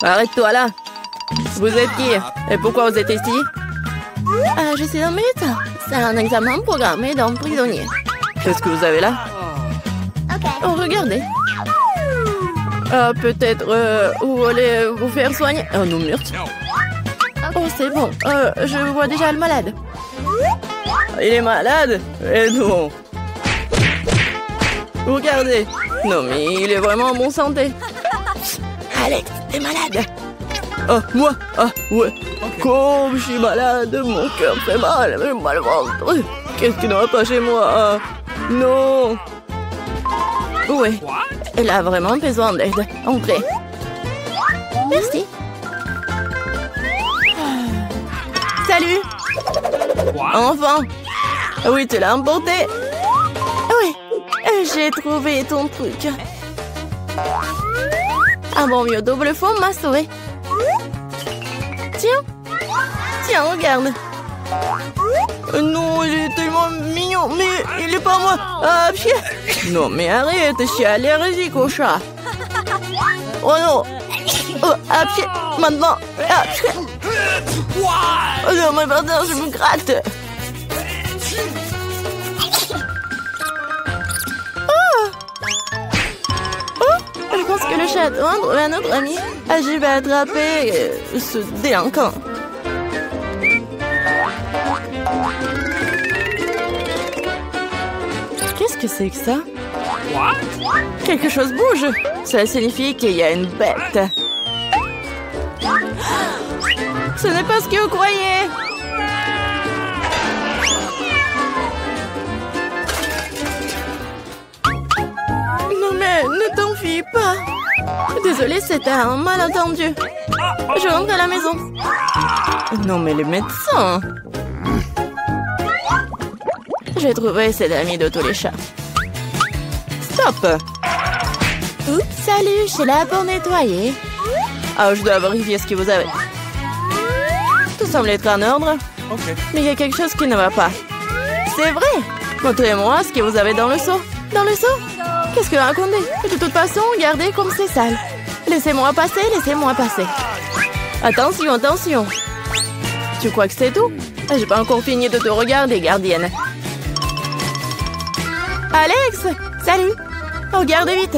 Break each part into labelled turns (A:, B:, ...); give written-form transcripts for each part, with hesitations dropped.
A: Arrête-toi là. Vous êtes qui? Et pourquoi vous êtes ici? Je suis un médecin. C'est un examen programmé d'un prisonnier. Qu'est-ce que vous avez là? Oh, regardez. Peut-être vous voulez vous faire soigner? Oh non, merde. Oh, c'est bon. Je vois déjà le malade. Il est malade? Eh non. Regardez. Non, mais il est vraiment en bonne santé. Alex, t'es malade? Oh, moi? Ah, ouais. Comme je suis malade, mon cœur fait mal, j'ai mal au ventre. Qu'est-ce qui ne va pas chez moi? Non. Oui, elle a vraiment besoin d'aide. Entrez. Merci. Salut. Enfin. Oui, tu l'as emporté. Oui, j'ai trouvé ton truc. Un bon vieux double fond m'a sauvé. Tiens. Tiens, regarde. Non, il est tellement mignon, mais il est pas moi. Ah, pied. Non, mais arrête, je suis allergique au chat. Oh non. Oh, à pied, maintenant. Ah, pied. Oh non, mais pardon, je me gratte. Oh. Oh, je pense que le chat doit trouver un autre ami. Je vais attraper ce délinquant. Qu'est-ce que c'est que ça? Quelque chose bouge. Ça signifie qu'il y a une bête. Ce n'est pas ce que vous croyez. Non mais ne t'enfuis pas. Désolée, c'était un malentendu. Je rentre à la maison. Non mais les médecins. J'ai trouvé cet ami de tous les chats. Stop! Oups, salut, je suis là pour nettoyer. Ah, je dois vérifier ce que vous avez. Tout semble être en ordre. Mais il y a quelque chose qui ne va pas. C'est vrai! Montrez-moi ce que vous avez dans le seau. Dans le seau? Qu'est-ce que vous racontez? De toute façon, regardez comme c'est sale. Laissez-moi passer, laissez-moi passer. Attention, attention. Tu crois que c'est tout? J'ai pas encore fini de te regarder, gardienne. Alex! Salut! Regarde vite!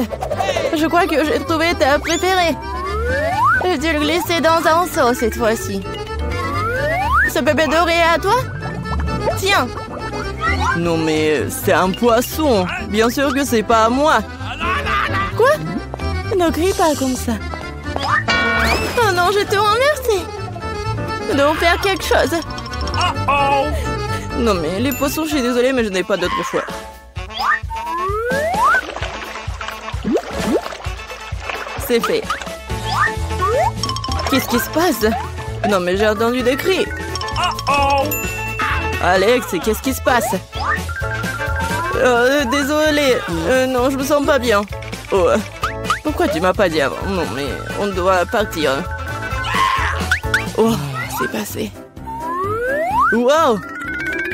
A: Je crois que j'ai trouvé ta préférée. J'ai dû le glisser dans un seau cette fois-ci. Ce bébé doré est à toi? Tiens! Non mais c'est un poisson. Bien sûr que c'est pas à moi. Quoi? Ne crie pas comme ça. Oh non, je te remercie. Nous devons faire quelque chose. Non mais les poissons, je suis désolée, mais je n'ai pas d'autre choix. C'est fait. Qu'est-ce qui se passe? Non mais j'ai entendu des cris. Alex, qu'est-ce qui se passe? Désolé. Non, je me sens pas bien. Oh, pourquoi tu m'as pas dit avant? Non mais on doit partir. Oh, c'est passé. Wow!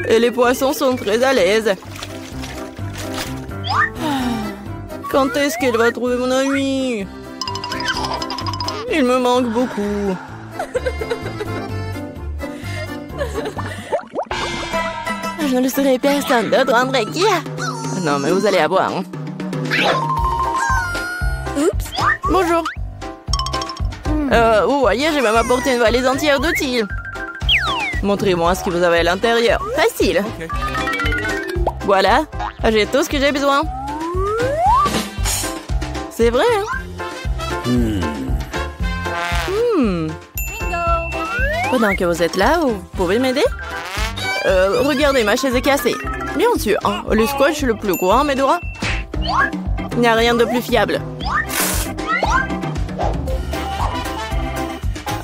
A: Et les poissons sont très à l'aise. Quand est-ce qu'elle va trouver mon ami? Il me manque beaucoup. Je ne le serai personne d'autre, André. Qui a? Non, mais vous allez avoir. Hein. Oups. Bonjour. Vous voyez, j'ai même apporté une valise entière d'outils. Montrez-moi ce que vous avez à l'intérieur. Facile. Okay. Voilà. J'ai tout ce que j'ai besoin. C'est vrai, hein? Pendant que vous êtes là, vous pouvez m'aider? Regardez, ma chaise est cassée. Bien sûr, hein, le scotch le plus courant, Medora. Il n'y a rien de plus fiable.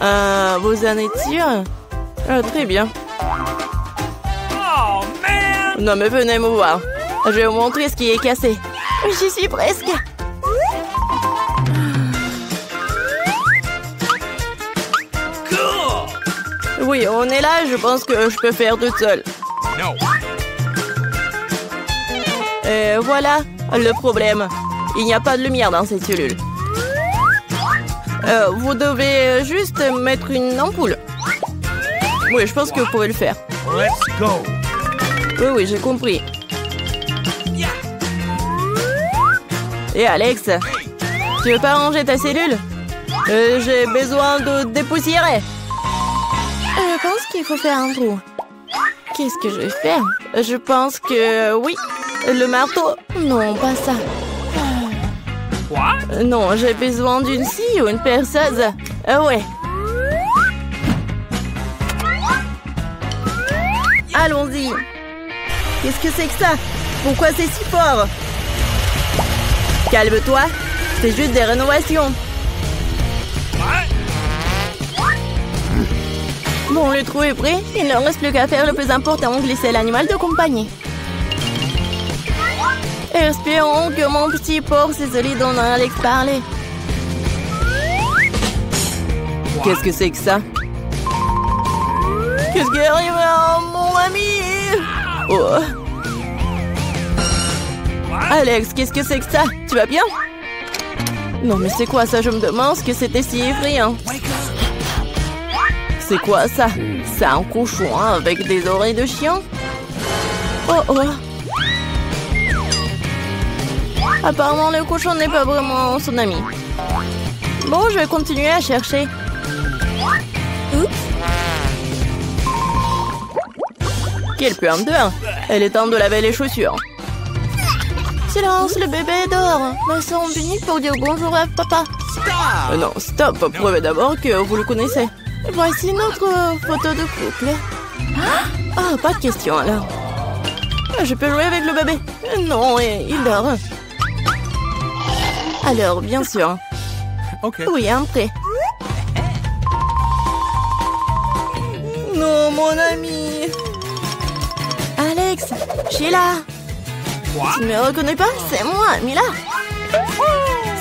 A: Vous en êtes sûr? Très bien. Non mais venez me voir. Je vais vous montrer ce qui est cassé. J'y suis presque. Oui, on est là, je pense que je peux faire toute seule. Et voilà le problème. Il n'y a pas de lumière dans cette cellule. Vous devez juste mettre une ampoule. Oui, je pense que vous pouvez le faire.
B: Let's go.
A: Oui, j'ai compris. Et Alex, tu veux pas ranger ta cellule? J'ai besoin de dépoussiérer. Je pense qu'il faut faire un trou. Qu'est-ce que je vais faire? Je pense que oui. Le marteau? Non, pas ça. Non, j'ai besoin d'une scie ou une perceuse. Ouais. Allons-y. Qu'est-ce que c'est que ça? Pourquoi c'est si fort? Calme-toi. C'est juste des rénovations. Bon, le trou est prêt. Il ne reste plus qu'à faire le plus important, glisser l'animal de compagnie. Espérons que mon petit porc c'est celui dont Alex parlait. Qu'est-ce que c'est que ça? Qu'est-ce qui arrive à mon ami? Oh. Alex, qu'est-ce que c'est que ça? Tu vas bien? Non, mais c'est quoi ça? Je me demande ce que c'était si effrayant. C'est quoi ça? C'est un cochon hein, avec des oreilles de chien? Oh oh. Apparemment, le cochon n'est pas vraiment son ami. Bon, je vais continuer à chercher. Oups. Quelle puanteur! Elle est temps de laver les chaussures. Silence, le bébé dort. Ma soeur unique pour dire bonjour à papa. Non, stop. Prouvez d'abord que vous le connaissez. Voici notre photo de couple. Ah, pas de question alors. Je peux jouer avec le bébé? Non, il dort. Alors, bien sûr.
B: Ok.
A: Oui, un prêt. Non, mon ami. Alex, Sheila. Tu ne me reconnais pas? C'est moi, Mila.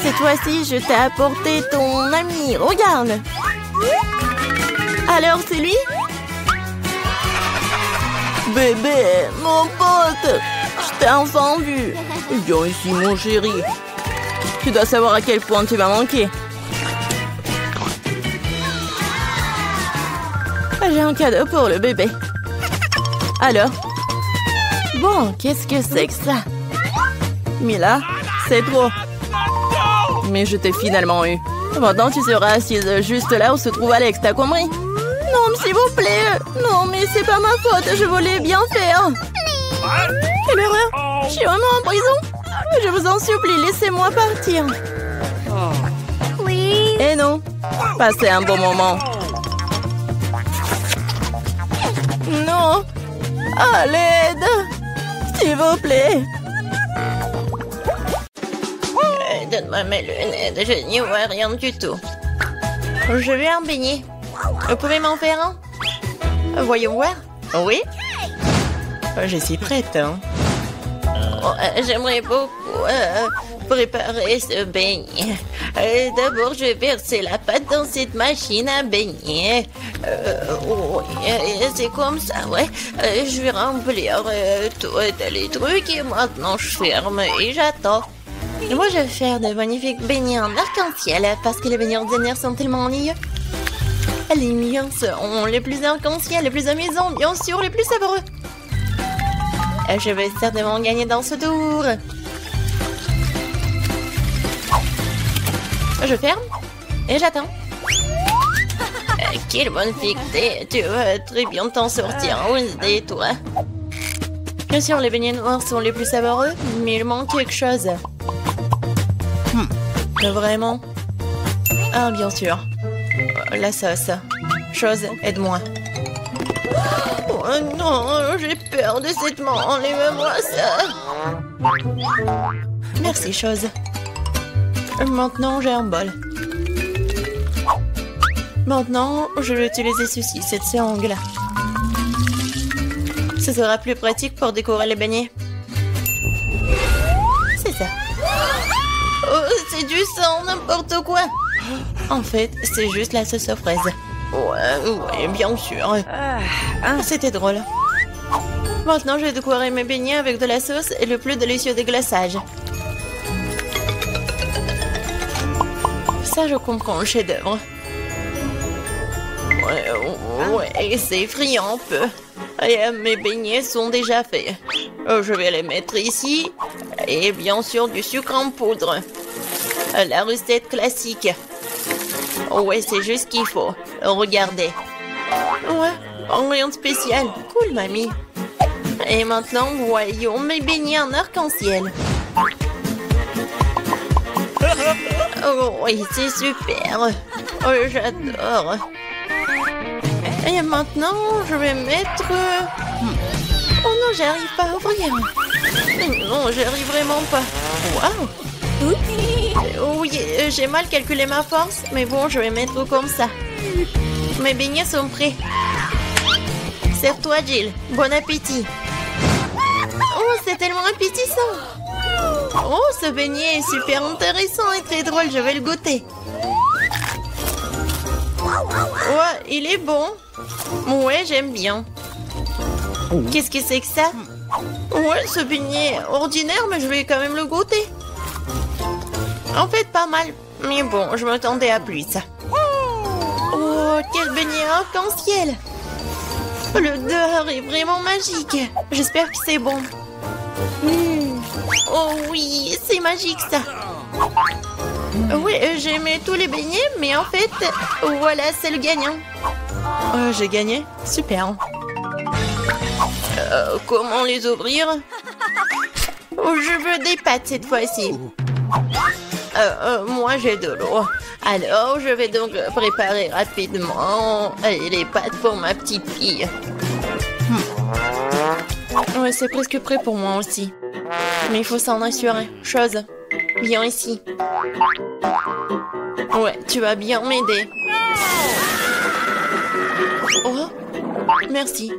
A: Cette fois-ci, je t'ai apporté ton ami. Regarde. Alors, c'est lui? Bébé, mon pote. Je t'ai enfin vu. Viens ici, mon chéri. Tu dois savoir à quel point tu m'as manqué. J'ai un cadeau pour le bébé. Alors? Bon, qu'est-ce que c'est que ça? Mila, c'est trop. Mais je t'ai finalement eu. Maintenant, tu seras assise juste là où se trouve Alex, t'as compris? Non, s'il vous plaît. Non, mais c'est pas ma faute, je voulais bien faire. Quelle horreur! Je suis vraiment en prison? Je vous en supplie, laissez-moi partir. Oui. Et non, passez un bon moment. Non. À l'aide. S'il vous plaît. Donne-moi mes lunettes, je n'y vois rien du tout. Je veux un beignet. Vous pouvez m'en faire un? Voyons voir. Oui. Je suis prête. Hein. Oh, j'aimerais beaucoup préparer ce beignet. D'abord, je vais verser la pâte dans cette machine à beignet. C'est comme ça, ouais. Je vais remplir tous les trucs et maintenant je ferme et j'attends. Moi, je vais faire de magnifiques beignets en arc-en-ciel parce que les beignets ordinaires sont tellement ennuyeux. Les miens seront les plus arc-en-ciel, les plus amusants, bien sûr, les plus savoureux. Je vais certainement gagner dans ce tour. Je ferme et j'attends. Quelle bonne fille que t'es. Tu vas très bien t'en sortir, Wednesday, toi. Bien sûr, les beignets noirs sont les plus savoureux, mais il manque quelque chose. Vraiment? Ah, bien sûr. La sauce. Chose, aide-moi. Oh non, j'ai peur de cette main. Enlève-moi ça. Merci, chose. Maintenant, j'ai un bol. Maintenant, je vais utiliser ceci, cette sangle. Ce sera plus pratique pour décorer les beignets. C'est ça. Oh, c'est du sang, n'importe quoi. En fait, c'est juste la sauce aux fraises. Ouais, bien sûr. C'était drôle. Maintenant, je vais décorer mes beignets avec de la sauce et le plus délicieux déglaçage. Ça, je comprends le chef-d'œuvre. Ouais, c'est effrayant un peu. Et, mes beignets sont déjà faits. Je vais les mettre ici. Et bien sûr, du sucre en poudre. La recette classique. Ouais, c'est juste ce qu'il faut. Regardez. Ouais, rien de spécial. Cool, mamie. Et maintenant, voyons mes beignets en arc-en-ciel. Oh, oui, c'est super. Oh, j'adore. Et maintenant, je vais mettre... Oh non, j'arrive pas à ouvrir. Non, j'arrive vraiment pas. Waouh. Oui, j'ai mal calculé ma force, mais bon, je vais mettre comme ça. Mes beignets sont prêts. Serre-toi, Jill. Bon appétit. Oh, c'est tellement appétissant. Oh, ce beignet est super intéressant et très drôle. Je vais le goûter. Ouais, il est bon. Ouais, j'aime bien. Qu'est-ce que c'est que ça? Ouais, ce beignet est ordinaire, mais je vais quand même le goûter. En fait, pas mal. Mais bon, je m'attendais à plus. Oh, quel beignet arc-en-ciel! L'odeur est vraiment magique. J'espère que c'est bon. Oh oui, c'est magique ça. Oui, j'ai aimé tous les beignets, mais en fait, voilà, c'est le gagnant. J'ai gagné? Super. Comment les ouvrir? Je veux des pâtes cette fois-ci. Moi, j'ai de l'eau. Alors, je vais donc préparer rapidement les pâtes pour ma petite fille. Ouais, c'est presque prêt pour moi aussi. Mais il faut s'en assurer. Chose, viens ici. Ouais, tu vas bien m'aider. Oh, merci.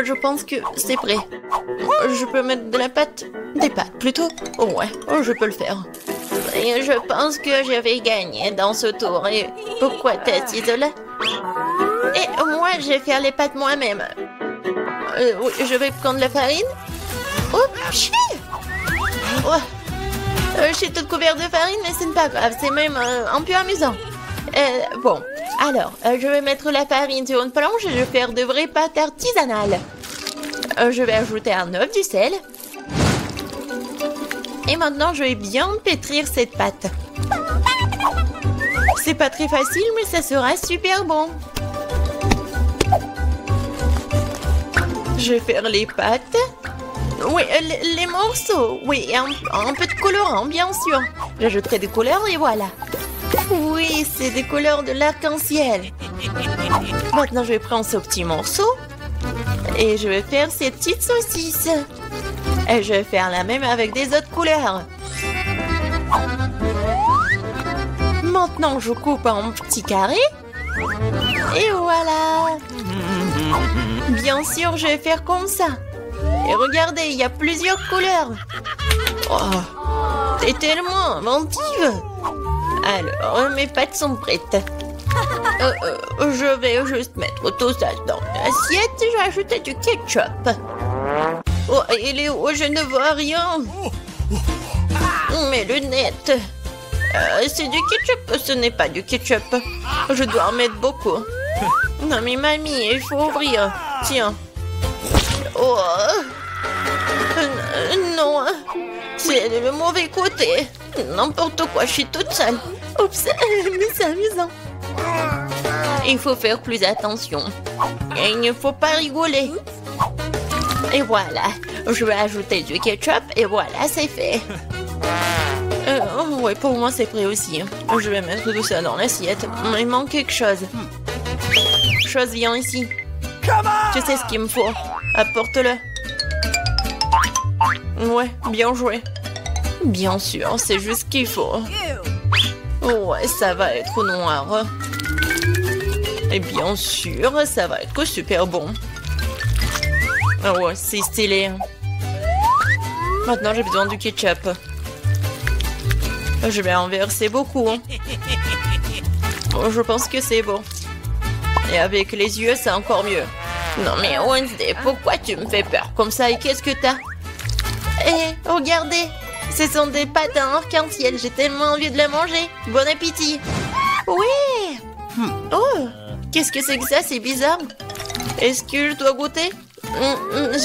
A: Je pense que c'est prêt. Je peux mettre de la pâte? Des pâtes, plutôt? Ouais, je peux le faire. Et je pense que je vais gagner dans ce tour. Et pourquoi t'es assise là? Et moi, je vais faire les pâtes moi-même. Oui, je vais prendre la farine. Oh, chier! Oh. Je suis toute couverte de farine, mais ce n'est pas grave. C'est même un peu amusant. Bon, alors, je vais mettre la farine sur une planche et je vais faire de vraies pâtes artisanales. Je vais ajouter un œuf, du sel. Et maintenant, je vais bien pétrir cette pâte. C'est pas très facile, mais ça sera super bon. Je vais faire les pâtes. Oui, les morceaux. Oui, un peu de colorant, bien sûr. J'ajouterai des couleurs et voilà. Oui, c'est des couleurs de l'arc-en-ciel. Maintenant, je vais prendre ce petit morceau. Et je vais faire ces petites saucisses. Et je vais faire la même avec des autres couleurs. Maintenant, je coupe en petits carrés. Et voilà. Bien sûr, je vais faire comme ça. Et regardez, il y a plusieurs couleurs. Oh, t'es tellement inventive. Alors, mes pâtes sont prêtes. Je vais juste mettre tout ça dans l'assiette et je vais ajouter du ketchup. Oh, il est où? Je ne vois rien. Mes lunettes. C'est du ketchup. Ce n'est pas du ketchup. Je dois en mettre beaucoup. Non, mais mamie, il faut ouvrir. Tiens. Oh. Non. C'est le mauvais côté. N'importe quoi, je suis toute seule. Oups, mais c'est amusant. Il faut faire plus attention. Et il ne faut pas rigoler. Et voilà. Je vais ajouter du ketchup et voilà, c'est fait. Ouais, pour moi, c'est prêt aussi. Je vais mettre tout ça dans l'assiette. Il manque quelque chose. Chose, viens ici. Tu sais ce qu'il me faut. Apporte-le. Ouais, bien joué. Bien sûr, c'est juste ce qu'il faut. Ouais, ça va être noir. Et bien sûr, ça va être super bon. Ouais, c'est stylé. Maintenant, j'ai besoin du ketchup. Je vais en verser beaucoup. Je pense que c'est bon. Et avec les yeux, c'est encore mieux. Non mais Wednesday, pourquoi tu me fais peur comme ça? Et qu'est-ce que t'as? Eh, regardez! Ce sont des pâtes en arc-en-ciel. J'ai tellement envie de les manger. Bon appétit! Oui. Oh, qu'est-ce que c'est que ça? C'est bizarre. Est-ce que je dois goûter?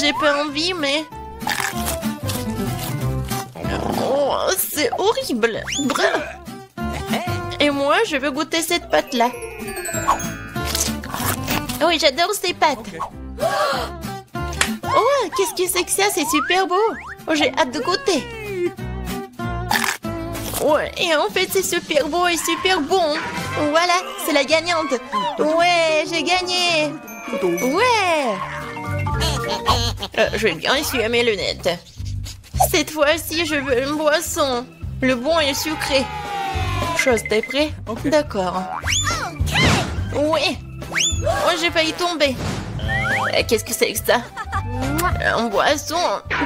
A: J'ai pas envie, mais... Oh, c'est horrible. Bref. Et moi, je veux goûter cette pâte-là. Oui, j'adore ces pâtes.
B: Okay.
A: Oh, qu'est-ce que c'est que ça? C'est super beau. Oh, j'ai hâte de goûter. Ouais, et en fait, c'est super beau et super bon. Voilà, c'est la gagnante. Ouais, j'ai gagné. Ouais. Je vais bien essuyer mes lunettes. Cette fois-ci, je veux une boisson. Le bon et sucré. Chose, t'es prêt?
B: Ok.
A: D'accord. Oui. Oh, j'ai failli tomber. Qu'est-ce que c'est que ça? Une boisson.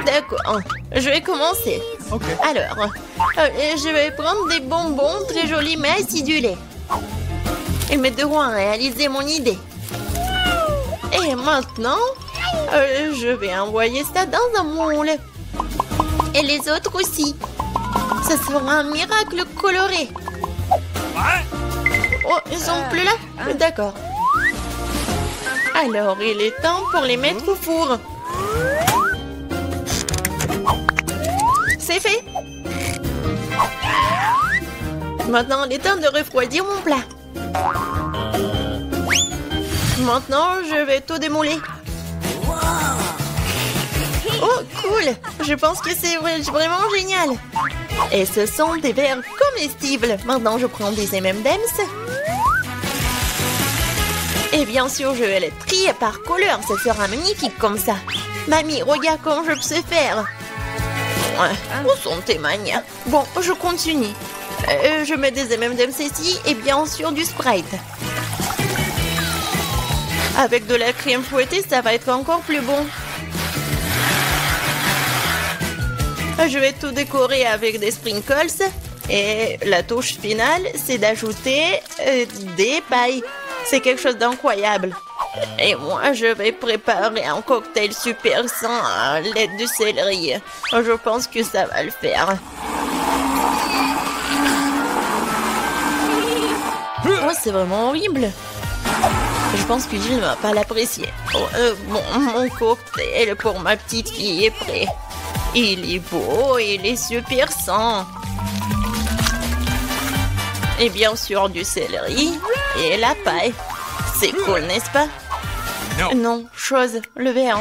A: D'accord. Je vais commencer.
B: Ok.
A: Alors, je vais prendre des bonbons très jolis mais acidulés. Ils m'aideront à réaliser mon idée. Et maintenant, je vais envoyer ça dans un moule. Et les autres aussi. Ça sera un miracle coloré. Oh, ils sont plus là? D'accord. Alors, il est temps pour les mettre au four. C'est fait. Maintenant, il est temps de refroidir mon plat. Maintenant, je vais tout démouler. Oh, cool! Je pense que c'est vraiment génial. Et ce sont des verres comestibles. Maintenant, je prends des M&M's. Et bien sûr, je vais les trier par couleur. Ça sera magnifique comme ça. Mamie, regarde comment je sais faire. Ouais, où sont tes manias? Bon, je continue. Je mets des M&M's ici et bien sûr du Sprite. Avec de la crème fouettée, ça va être encore plus bon. Je vais tout décorer avec des sprinkles. Et la touche finale, c'est d'ajouter des pailles. C'est quelque chose d'incroyable. Et moi, je vais préparer un cocktail super sain à l'aide du céleri. Je pense que ça va le faire. Oh, c'est vraiment horrible. Je pense que Gilles ne va pas l'apprécier. Oh, bon, mon cocktail pour ma petite fille est prêt. Il est beau, il est super sain. Et bien sûr du céleri et la paille. C'est cool, n'est-ce pas? Non, chose, le verre.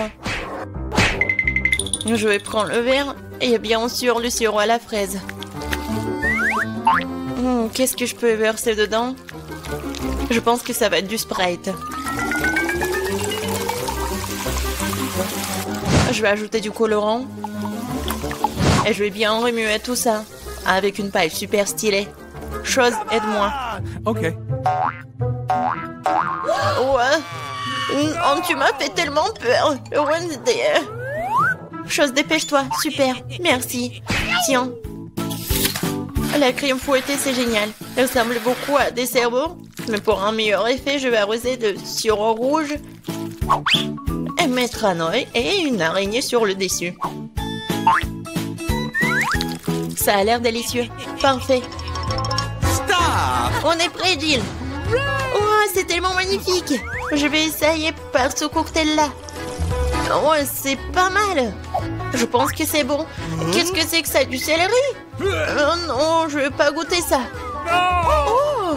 A: Je vais prendre le verre et bien sûr le sirop à la fraise. Qu'est-ce que je peux verser dedans? Je pense que ça va être du Sprite. Je vais ajouter du colorant. Et je vais bien remuer tout ça avec une paille super stylée. Chose, aide-moi.
B: Ok.
A: Ouais. Oh, tu m'as fait tellement peur. Wednesday. Chose, dépêche-toi. Super. Merci. Tiens. La crème fouettée, c'est génial. Elle ressemble beaucoup à des cerveaux. Mais pour un meilleur effet, je vais arroser de sirop rouge et mettre un œil et une araignée sur le dessus. Ça a l'air délicieux. Parfait. On est prêt, Jill. Oh, c'est tellement magnifique. Je vais essayer par ce cocktail-là. Oh, c'est pas mal. Je pense que c'est bon. Qu'est-ce que c'est que ça? Du céleri? Oh non, je veux pas goûter ça. Oh,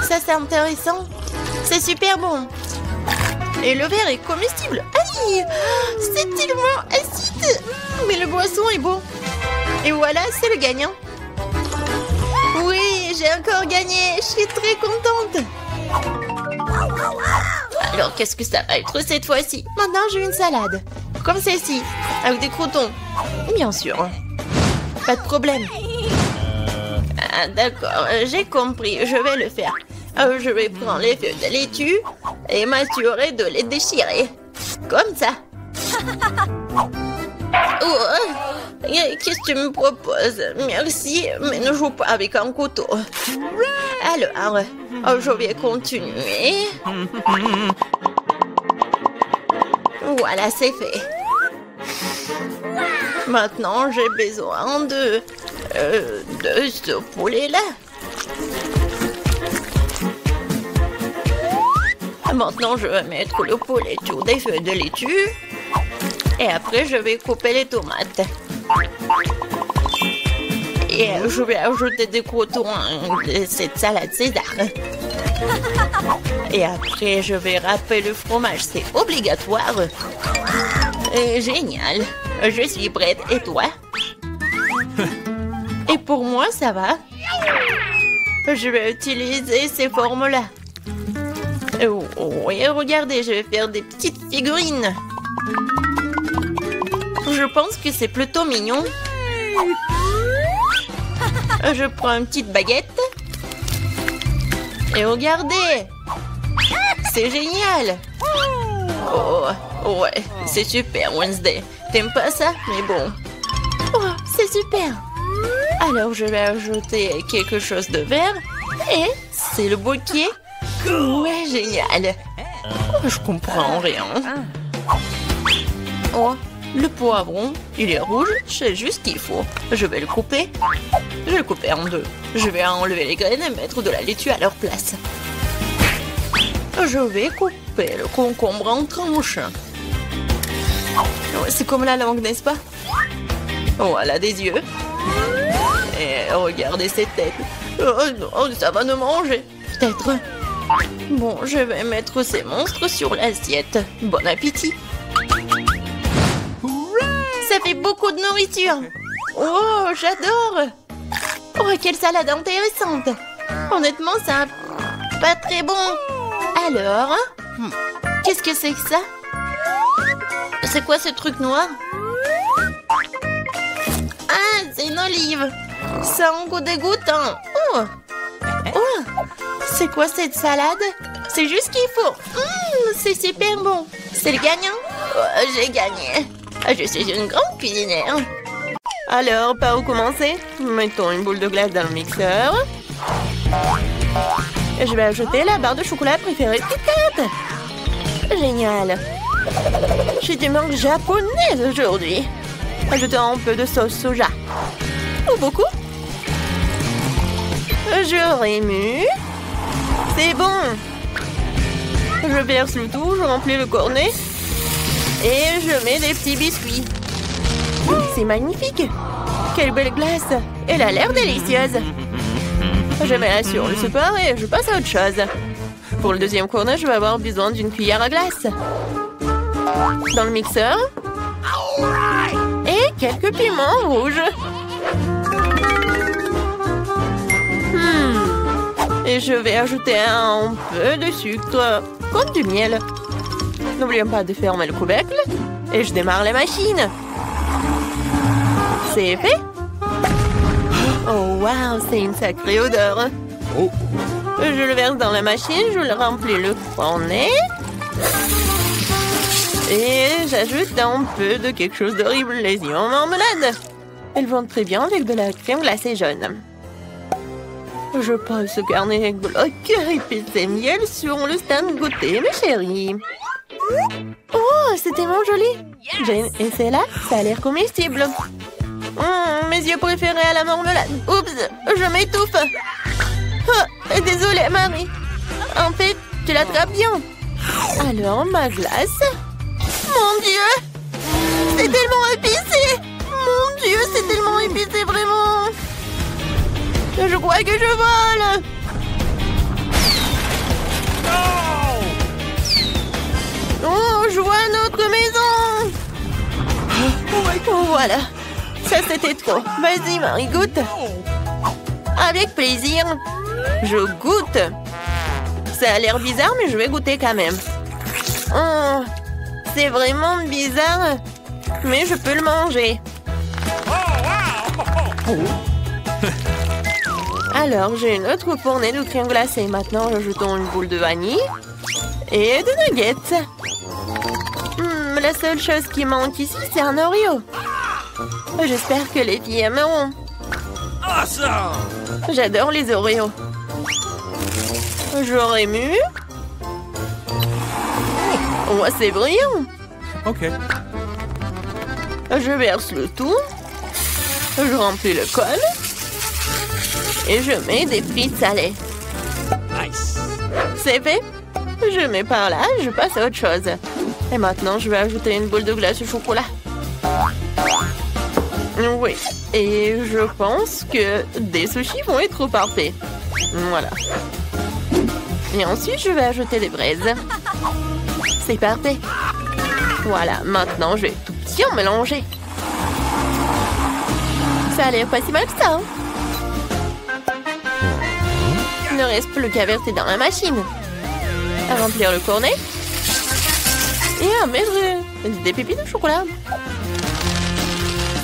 A: ça c'est intéressant. C'est super bon. Et le verre est comestible. Aïe, c'est tellement acide. Mais le boisson est bon. Et voilà, c'est le gagnant. Oui, j'ai encore gagné. Je suis très contente. Alors, qu'est-ce que ça va être cette fois-ci? Maintenant, j'ai une salade. Comme celle-ci, avec des croutons. Bien sûr. Pas de problème. Ah, d'accord, j'ai compris. Je vais le faire. Je vais prendre les feuilles de laitue et m'assurer de les déchirer. Comme ça. Oh, qu'est-ce que tu me proposes? Merci, mais ne joue pas avec un couteau. Alors, je vais continuer. Voilà, c'est fait. Maintenant, j'ai besoin de ce poulet-là. Maintenant, je vais mettre le poulet sur des feuilles de laitue. Et après, je vais couper les tomates. Et je vais ajouter des croutons de cette salade César. Et après, je vais râper le fromage. C'est obligatoire. Génial. Je suis prête. Et toi? Et pour moi, ça va. Je vais utiliser ces formes-là. Oui, regardez, je vais faire des petites figurines. Je pense que c'est plutôt mignon. Je prends une petite baguette. Et regardez. C'est génial. Oh, ouais, c'est super, Wednesday. T'aimes pas ça? Mais bon. Oh, c'est super. Alors, je vais ajouter quelque chose de vert. Et c'est le bouquet. Ouais, génial. Oh, je comprends rien. Oh, le poivron, il est rouge, c'est juste ce qu'il faut. Je vais le couper. Je vais le couper en deux. Je vais enlever les graines et mettre de la laitue à leur place. Je vais couper le concombre en tranches. Ouais, c'est comme la langue, n'est-ce pas? Voilà des yeux. Et regardez cette tête. Oh non, ça va nous manger. Peut-être. Bon, je vais mettre ces monstres sur l'assiette. Bon appétit. Ça fait beaucoup de nourriture. Oh, j'adore. Oh, quelle salade intéressante. Honnêtement, ça pas très bon. Alors, qu'est-ce que c'est que ça? C'est quoi ce truc noir? Ah, c'est une olive. Ça a un goût dégoûtant. Oh, oh, c'est quoi cette salade? C'est juste ce qu'il faut. C'est super bon. C'est le gagnant? Oh, j'ai gagné. Je suis une grande cuisinière. Alors, par où commencer? Mettons une boule de glace dans le mixeur. Et je vais ajouter la barre de chocolat préférée de Kit Kat. Génial. J'ai du manque japonaise aujourd'hui. Ajoutons un peu de sauce soja. Ou beaucoup. Je remue. C'est bon. Je verse le tout, je remplis le cornet. Et je mets des petits biscuits. C'est magnifique. Quelle belle glace. Elle a l'air délicieuse. Je mets la sur le support et je passe à autre chose. Pour le deuxième cornet, je vais avoir besoin d'une cuillère à glace. Dans le mixeur. Et quelques piments rouges. Et je vais ajouter un peu de sucre, comme du miel. N'oublions pas de fermer le couvercle. Et je démarre la machine. C'est fait. Oh, wow, c'est une sacrée odeur.
B: Oh.
A: Je le verse dans la machine, je le remplis le cornet. Et j'ajoute un peu de quelque chose d'horrible, les œufs en marmelade. Elles vont très bien avec de la crème glacée jaune. Je pose ce carnet avec bloc épicé miel sur le stand goûter, mes chéris. Oh, c'est tellement joli. Jane, et c'est là, ça a l'air comestible. Mes yeux préférés à la marmelade. Oups, je m'étouffe. Oh, désolée, Marie. En fait, tu l'attrapes bien. Alors, ma glace. Mon Dieu, c'est tellement épicé. Mon Dieu, c'est tellement épicé, vraiment. Je crois que je vole. Oh, je vois notre maison. Oh, voilà. Ça, c'était trop. Vas-y, Marie, goûte. Avec plaisir. Je goûte. Ça a l'air bizarre, mais je vais goûter quand même. Oh, c'est vraiment bizarre. Mais je peux le manger. Alors, j'ai une autre fournée de crème glacée. Maintenant, rajoutons une boule de vanille et de nuggets. La seule chose qui manque ici, c'est un Oreo. J'espère que les filles aimeront. J'adore les Oreos. Je remue. Oh, c'est brillant.
B: Ok.
A: Je verse le tout. Je remplis le col. Et je mets des frites salées.
B: Nice.
A: C'est fait. Je mets par là, je passe à autre chose. Et maintenant, je vais ajouter une boule de glace au chocolat. Oui, et je pense que des sushis vont être parfaits. Voilà. Et ensuite, je vais ajouter des braises. C'est parfait. Voilà, maintenant, je vais tout bien mélanger. Ça a l'air pas si mal que ça. Hein? Il ne reste plus qu'à verser dans la machine. À remplir le cornet. Et à mettre des pépites de chocolat.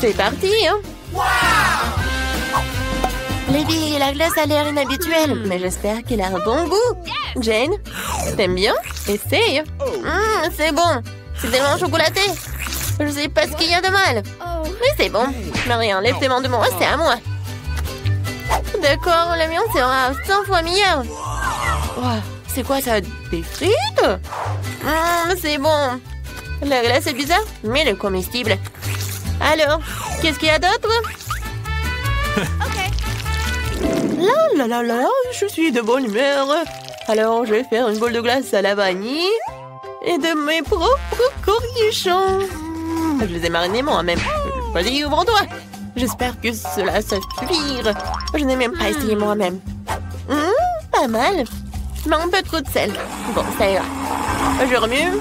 A: C'est parti, hein? Les billes, la glace a l'air inhabituelle, mais j'espère qu'elle a un bon goût. Jane, t'aimes bien? Essaye. C'est bon. C'est tellement chocolaté. Je sais pas ce qu'il y a de mal. Mais c'est bon. Marie, enlève tes mains de moi, c'est à moi. D'accord, la mienne sera 100 fois meilleure. Wow, c'est quoi ça? Des frites? C'est bon. La glace est bizarre, mais elle est comestible. Alors, qu'est-ce qu'il y a d'autre? Là, je suis de bonne humeur. Alors, je vais faire une boule de glace à la vanille et de mes propres cornichons. Je les ai marinés moi-même. Vas-y, ouvre-toi. J'espère que cela suffira. Je n'ai même pas essayé moi-même. Pas mal. Mais un peu trop de sel. Bon, ça ira. Je remue.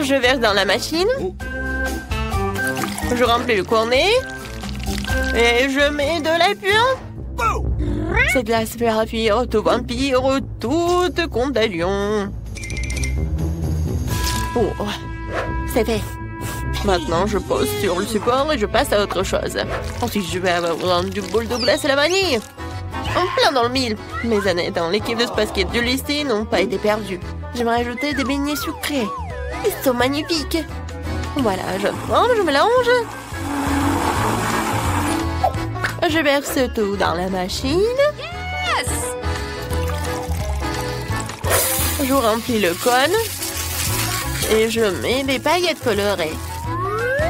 A: Je verse dans la machine. Je remplis le cornet. Et je mets de la puant. Cette glace fera fuir tout vampire, toute contagion. Oh, c'est fait. Maintenant, je pose sur le support et je passe à autre chose. Ensuite, je vais avoir du boule de glace à la vanille. En plein dans le mille. Mes années dans l'équipe de basket du lycée n'ont pas été perdues. J'aimerais ajouter des beignets sucrés. Ils sont magnifiques. Voilà, je prends, je mélange. Je verse tout dans la machine. Je remplis le cône. Et je mets des paillettes colorées.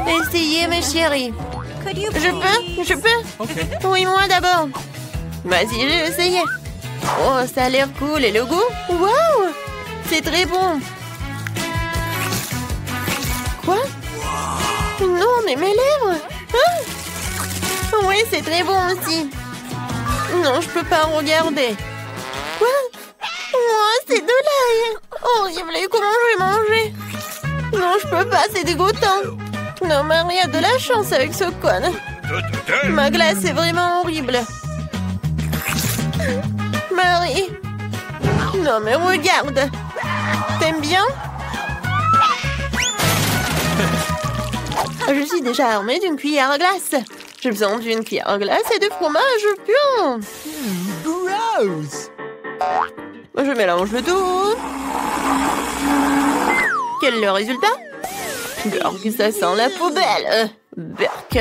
A: Essayez, mes chéris. Je peux?
B: Okay.
A: Oui, moi d'abord. Vas-y, je vais essayer. Oh, ça a l'air cool. Et le goût? Waouh! C'est très bon. Quoi? Non, mais mes lèvres! Ah! Oui, c'est très bon aussi. Non, je peux pas regarder. Quoi? Oh, c'est de l'ail. Horrible, comment je vais manger? Non, je peux pas, c'est dégoûtant. Non, Marie a de la chance avec ce cône. Ma glace est vraiment horrible. Marie. Non, mais regarde. T'aimes bien? Je suis déjà armée d'une cuillère à glace. J'ai besoin d'une cuillère à glace et de fromage pur.
B: Gross!
A: Je mélange le tout. Quel est le résultat? Burk, ça sent la poubelle. Burk.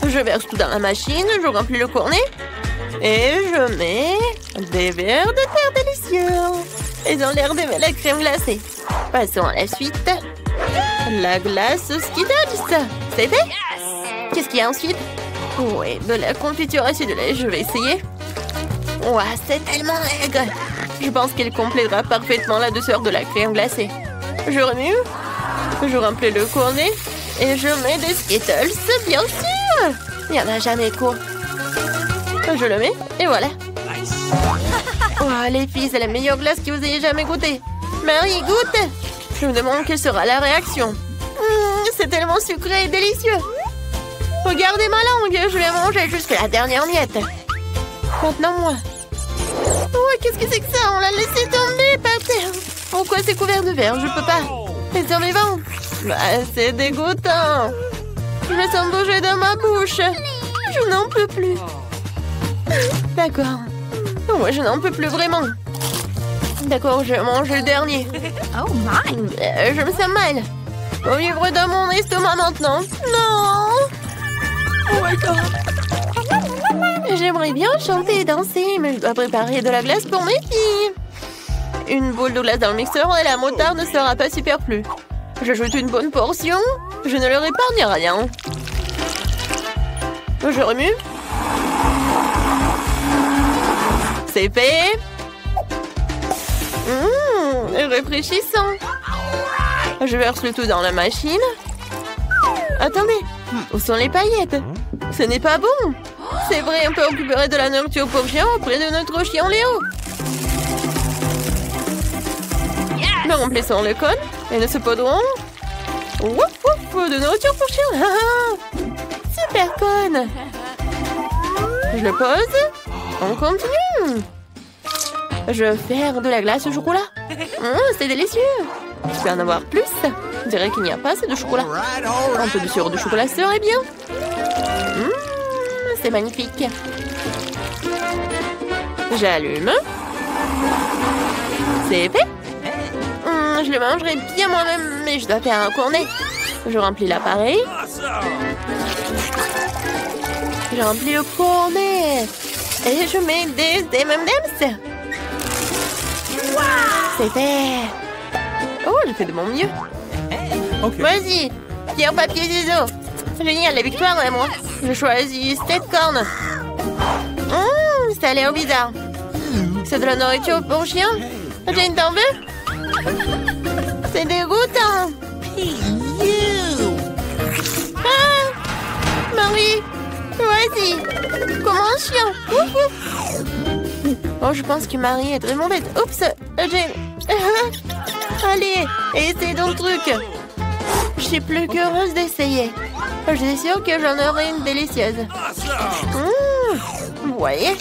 A: Je verse tout dans la machine, je remplis le cornet. Et je mets des verres de terre délicieux. Ils ont l'air d'aimer la crème glacée. Passons à la suite. La glace Skittles. C'est fait? Qu'est-ce qu'il y a ensuite? Oui, de la confiture acidulée, je vais essayer. Ouah, c'est tellement aigre. Je pense qu'elle complétera parfaitement la douceur de la crème glacée. Je remue. Je remplis le cornet. Et je mets des Skittles, bien sûr. Il n'y en a jamais trop. Je le mets, et voilà. Oh, les filles, c'est la meilleure glace que vous ayez jamais goûtée. Marie, goûte. Je me demande quelle sera la réaction. C'est tellement sucré et délicieux. Regardez ma langue, je vais manger jusqu'à la dernière miette. Maintenant, moi. Oh, qu'est-ce que c'est que ça? On l'a laissé tomber par terre. Pourquoi c'est couvert de verre? Je peux pas. C'est survivant. Bah, c'est dégoûtant. Je me sens bouger dans ma bouche. Je n'en peux plus. D'accord. Ouais, je n'en peux plus vraiment. D'accord, je mange le dernier.
C: Oh my!
A: Je me sens mal. Au vivre dans mon estomac maintenant. Non! Oh my God! J'aimerais bien chanter et danser, mais je dois préparer de la glace pour mes filles. Une boule de glace dans le mixeur et la moutarde ne sera pas superflue. J'ajoute une bonne portion. Je ne leur épargne rien. Je remue. C'est fait. Réfléchissant. Je verse le tout dans la machine. Attendez, où sont les paillettes? Ce n'est pas bon. C'est vrai, on peut récupérer de la nourriture pour chien auprès de notre chien Léo. Nous remplissons le cône et nous saupoudrons. Wouf wouf, de nourriture pour chien. Super cône. Je le pose. On continue. Je vais faire de la glace au chocolat. C'est délicieux. Je peux en avoir plus. Je dirais qu'il n'y a pas assez de chocolat. Un peu de sirop de chocolat serait bien. C'est magnifique. J'allume. C'est fait. Je le mangerai bien moi-même, mais je dois faire un cornet. Je remplis l'appareil. Je remplis le cornet. Et je mets des M&M's. C'est fait. Oh, j'ai fait de mon mieux.
B: Okay.
A: Vas-y, pierre, papier, ciseaux. Génial, la victoire est moi. Je choisis cette corne. Ça a l'air bizarre. C'est de la nourriture pour chien. Jane, t'en veux? C'est dégoûtant. Marie, vas-y. Comme un chien. Ouf, ouf. Oh, je pense que Marie est très mauvaise. Oups, Jane. Allez, essaye ton truc. Je suis plus qu'heureuse d'essayer. Je suis sûre que j'en aurai une délicieuse. Vous voyez,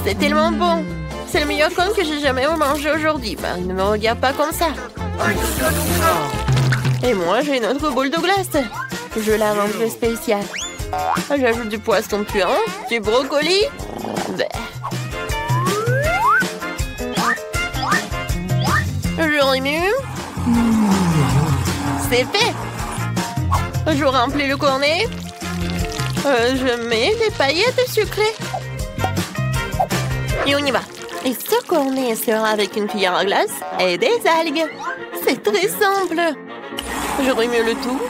A: c'est tellement bon. C'est le meilleur cône que j'ai jamais mangé aujourd'hui. Marie, ne me regarde pas comme ça. Et moi, j'ai une autre boule de glace. Je la rends plus spéciale. J'ajoute du poisson puant, du brocoli. Je remue. C'est fait. Je remplis le cornet. Je mets des paillettes sucrées. Et on y va. Et ce cornet sera avec une cuillère à glace et des algues. C'est très simple. Je remue le tout.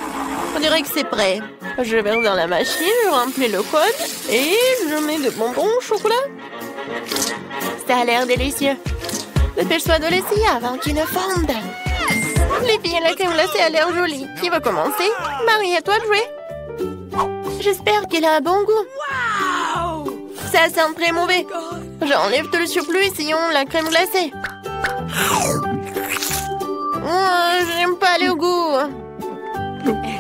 A: On dirait que c'est prêt. Je verse dans la machine, je remplis le cône et je mets de bonbons au chocolat. Ça a l'air délicieux. Dépêche-toi de l'essayer avant qu'il ne fonde. Les filles, la crème glacée a l'air jolie. Qui va commencer? Marie, à toi de jouer. J'espère qu'elle a un bon goût. Ça sent très mauvais. J'enlève tout le surplus, essayons la crème glacée. J'aime pas le goût.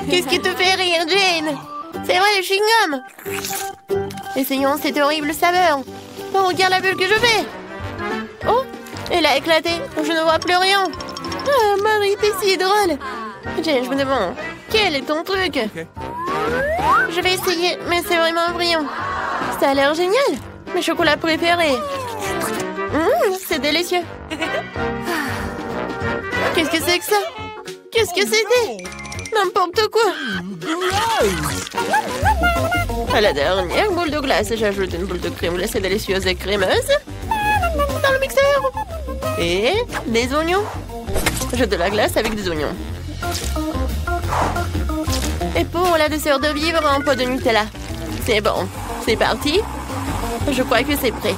A: Qu'est-ce qui te fait rire, Jane? C'est vrai, le chewing-gum. Essayons cette horrible saveur. Oh, regarde la bulle que je fais. Oh, elle a éclaté. Je ne vois plus rien. Ah, Marie, t'es si drôle. Jane, je me demande, quel est ton truc? Je vais essayer, mais c'est vraiment brillant. Ça a l'air génial. Mes chocolats préférés. C'est délicieux. Qu'est-ce que c'est que ça? Qu'est-ce que c'était? N'importe quoi. À la dernière boule de glace, j'ajoute une boule de crème glacée délicieuse et crémeuse. Dans le mixeur. Et des oignons. Je de la glace avec des oignons. Et pour la dessert de vivre, un pot de Nutella. C'est bon. C'est parti. Je crois que c'est prêt.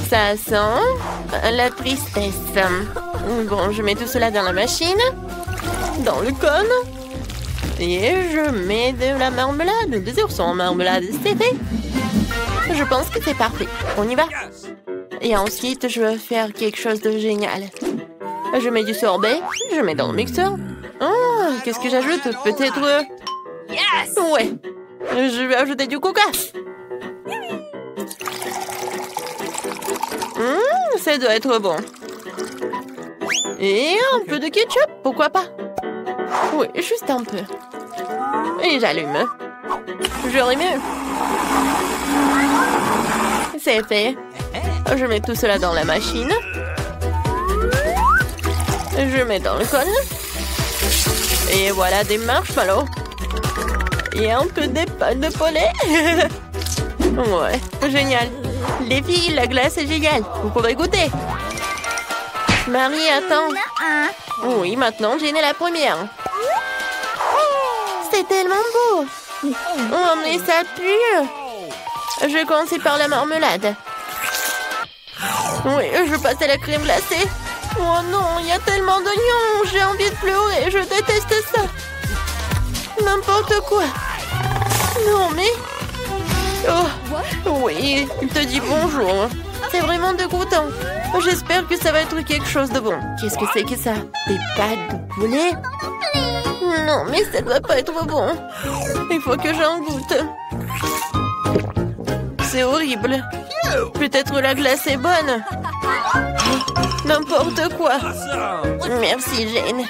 A: Ça sent la tristesse. Bon, je mets tout cela dans la machine. Dans le cône. Et je mets de la marmelade. Des oursons en marmelade, c'est fait. Je pense que c'est parfait. On y va. Et ensuite, je vais faire quelque chose de génial. Je mets du sorbet. Je mets dans le mixeur. Oh, qu'est-ce que j'ajoute? Peut-être... Ouais. Je vais ajouter du coca. Ça doit être bon. Et un peu de ketchup, pourquoi pas? Oui, juste un peu. Et j'allume. Je remue. C'est fait. Je mets tout cela dans la machine. Je mets dans le cône. Et voilà des marshmallows. Et un peu de pâte de poulet. Ouais, génial. Les filles, la glace est géniale. Vous pouvez goûter. Marie, attends. Oui, maintenant, Jane est la première. C'est tellement beau. Oh, mais ça pue. Je vais commencer par la marmelade. Oui, je passe à la crème glacée. Oh non, il y a tellement d'oignons. J'ai envie de pleurer. Je déteste ça. N'importe quoi. Non, mais... Oh, oui, il te dit bonjour. C'est vraiment dégoûtant. J'espère que ça va être quelque chose de bon. Qu'est-ce que c'est que ça? Des pâtes de poulet? Non, mais ça doit pas être bon. Il faut que j'en goûte. C'est horrible. Peut-être la glace est bonne. N'importe quoi. Merci, Jane.